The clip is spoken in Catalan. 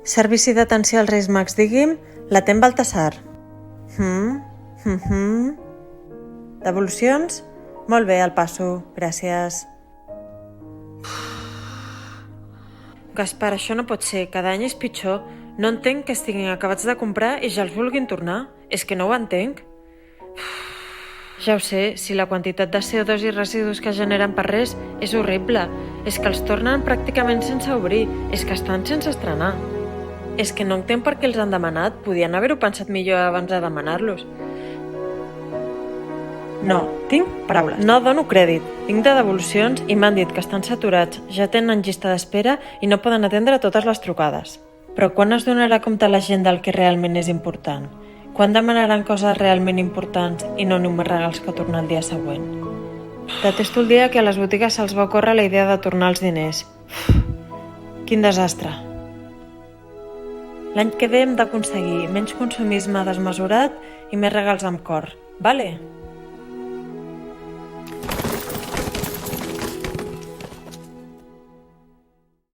Servici d'atenció als Reis Mags, digui'm, l'atén Baltasar. Devolucions? Molt bé, el passo, gràcies. Gaspar, això no pot ser, cada any és pitjor. No entenc que estiguin acabats de comprar i ja els vulguin tornar. És que no ho entenc. Ja ho sé, si la quantitat de CO2 i residus que generen per res és horrible. És que els tornen pràcticament sense obrir, és que estan sense estrenar. És que no entenc per què els han demanat, podien haver-ho pensat millor abans de demanar-los. No, tinc paraules. No dono crèdit, vinc de devolucions i m'han dit que estan saturats, ja tenen llista d'espera i no poden atendre totes les trucades. Però quan es donarà compte la gent del que realment és important? Quan demanaran coses realment importants i no només regals que tornar el dia següent? Detesto el dia que a les botigues se'ls va ocórrer la idea de tornar els diners. Quin desastre. L'any que ve hem d'aconseguir menys consumisme desmesurat i més regals amb cor, vale?